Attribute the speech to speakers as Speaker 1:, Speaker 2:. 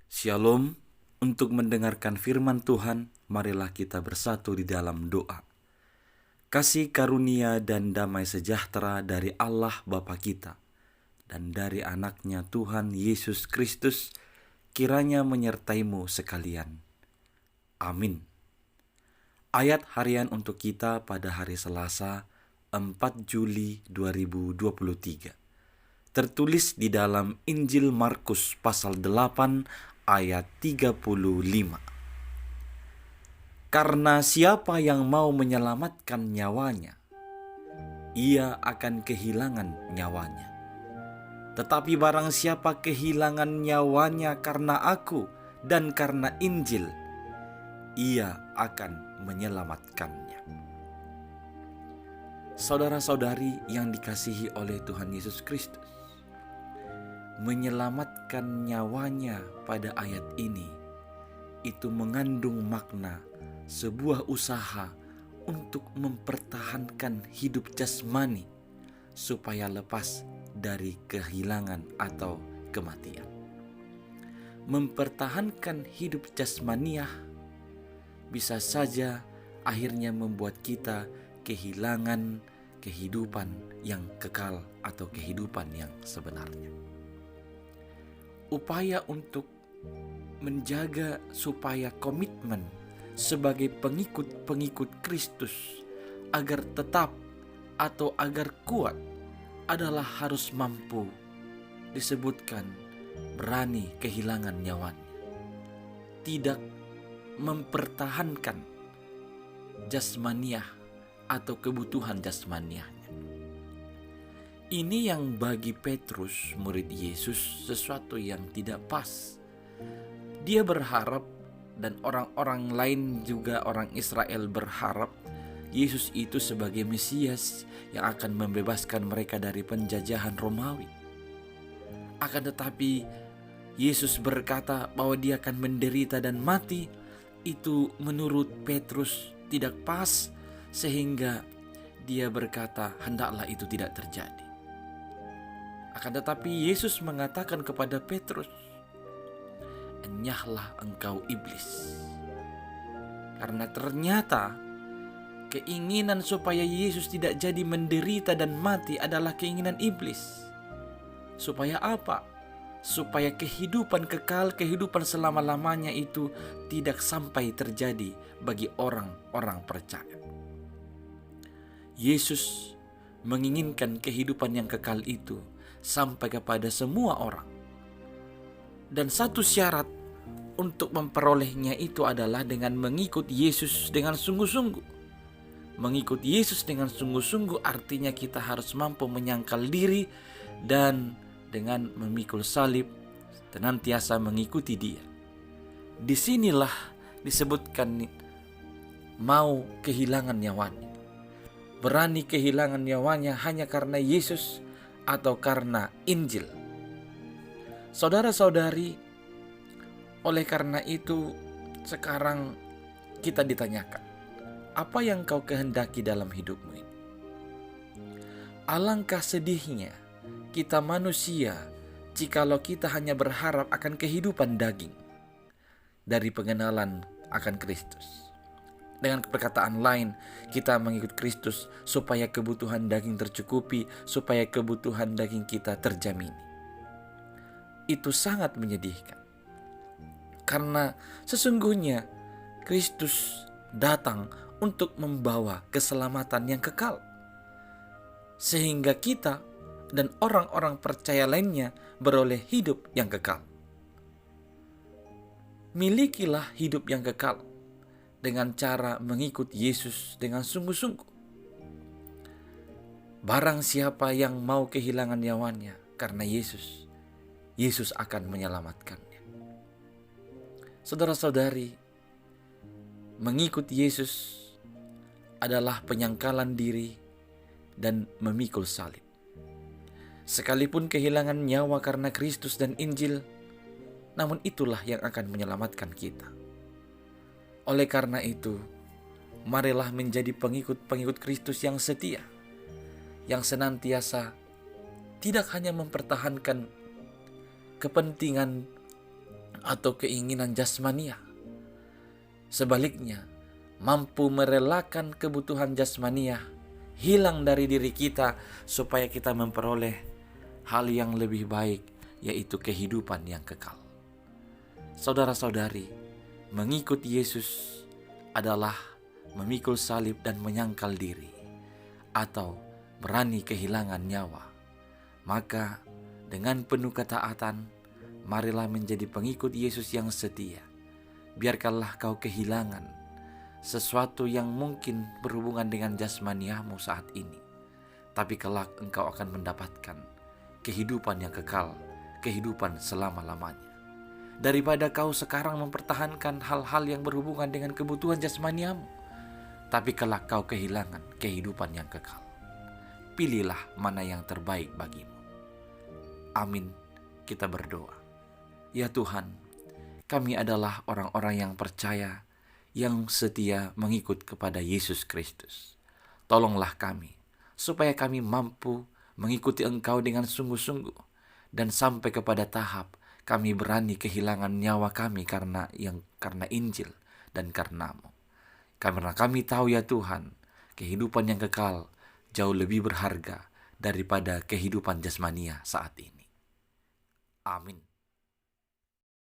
Speaker 1: Shalom. Untuk mendengarkan firman Tuhan, marilah kita bersatu di dalam doa. Kasih karunia dan damai sejahtera dari Allah Bapa kita dan dari anaknya Tuhan Yesus Kristus kiranya menyertaimu sekalian. Amin. Ayat harian untuk kita pada hari Selasa 4 Juli 2023. Tertulis di dalam Injil Markus pasal 8 ayat 35. Karena siapa yang mau menyelamatkan nyawanya, ia akan kehilangan nyawanya. Tetapi barang siapa kehilangan nyawanya karena aku dan karena Injil, ia akan menyelamatkannya. Saudara-saudari yang dikasihi oleh Tuhan Yesus Kristus, menyelamatkan nyawanya pada ayat ini itu mengandung makna sebuah usaha untuk mempertahankan hidup jasmani supaya lepas dari kehilangan atau kematian. Mempertahankan hidup jasmaniah bisa saja akhirnya membuat kita kehilangan kehidupan yang kekal atau kehidupan yang sebenarnya. Upaya untuk menjaga supaya komitmen sebagai pengikut-pengikut Kristus agar tetap atau agar kuat adalah harus mampu disebutkan berani kehilangan nyawanya. Tidak mempertahankan jasmaniah atau kebutuhan jasmaniahnya. Ini yang bagi Petrus, murid Yesus, sesuatu yang tidak pas. Dia berharap dan orang-orang lain juga orang Israel berharap Yesus itu sebagai Mesias yang akan membebaskan mereka dari penjajahan Romawi. Akan tetapi Yesus berkata bahwa dia akan menderita dan mati. Itu menurut Petrus tidak pas, sehingga dia berkata hendaklah itu tidak terjadi. Akan tetapi Yesus mengatakan kepada Petrus, "Enyahlah engkau iblis." Karena ternyata keinginan supaya Yesus tidak jadi menderita dan mati adalah keinginan iblis. Supaya apa? Supaya kehidupan kekal, kehidupan selama-lamanya itu tidak sampai terjadi bagi orang-orang percaya. Yesus menginginkan kehidupan yang kekal itu sampai kepada semua orang. Dan satu syarat untuk memperolehnya itu adalah dengan mengikut Yesus dengan sungguh-sungguh. Mengikut Yesus dengan sungguh-sungguh artinya kita harus mampu menyangkal diri dan dengan memikul salib senantiasa mengikuti Dia. Disinilah disebutkan mau kehilangan nyawanya. Berani kehilangan nyawanya hanya karena Yesus atau karena Injil. Saudara-saudari, oleh karena itu sekarang kita ditanyakan, apa yang kau kehendaki dalam hidupmu ini? Alangkah sedihnya kita manusia jikalau kita hanya berharap akan kehidupan daging dari pengenalan akan Kristus. Dengan perkataan lain, kita mengikut Kristus supaya kebutuhan daging tercukupi, supaya kebutuhan daging kita terjamini. Itu sangat menyedihkan. Karena sesungguhnya Kristus datang untuk membawa keselamatan yang kekal. Sehingga kita dan orang-orang percaya lainnya beroleh hidup yang kekal. Milikilah hidup yang kekal dengan cara mengikut Yesus dengan sungguh-sungguh. Barang siapa yang mau kehilangan nyawanya karena Yesus, Yesus akan menyelamatkannya. Saudara-saudari, mengikut Yesus adalah penyangkalan diri dan memikul salib. Sekalipun kehilangan nyawa karena Kristus dan Injil, namun itulah yang akan menyelamatkan kita. Oleh karena itu, marilah menjadi pengikut-pengikut Kristus yang setia, yang senantiasa tidak hanya mempertahankan kepentingan atau keinginan jasmania. Sebaliknya, mampu merelakan kebutuhan jasmania hilang dari diri kita supaya kita memperoleh hal yang lebih baik, yaitu kehidupan yang kekal. Saudara-saudari, mengikut Yesus adalah memikul salib dan menyangkal diri, atau berani kehilangan nyawa. Maka dengan penuh ketaatan, marilah menjadi pengikut Yesus yang setia. Biarkanlah kau kehilangan sesuatu yang mungkin berhubungan dengan jasmaniamu saat ini, tapi kelak engkau akan mendapatkan kehidupan yang kekal, kehidupan selama-lamanya. Daripada kau sekarang mempertahankan hal-hal yang berhubungan dengan kebutuhan jasmaniamu, tapi kelak kau kehilangan kehidupan yang kekal. Pilihlah mana yang terbaik bagimu. Amin. Kita berdoa. Ya Tuhan, kami adalah orang-orang yang percaya, yang setia mengikut kepada Yesus Kristus. Tolonglah kami, supaya kami mampu mengikuti Engkau dengan sungguh-sungguh, dan sampai kepada tahap kami berani kehilangan nyawa kami karena Injil dan karena-Mu. Karena kami tahu ya Tuhan, kehidupan yang kekal jauh lebih berharga daripada kehidupan jasmania saat ini. Amin.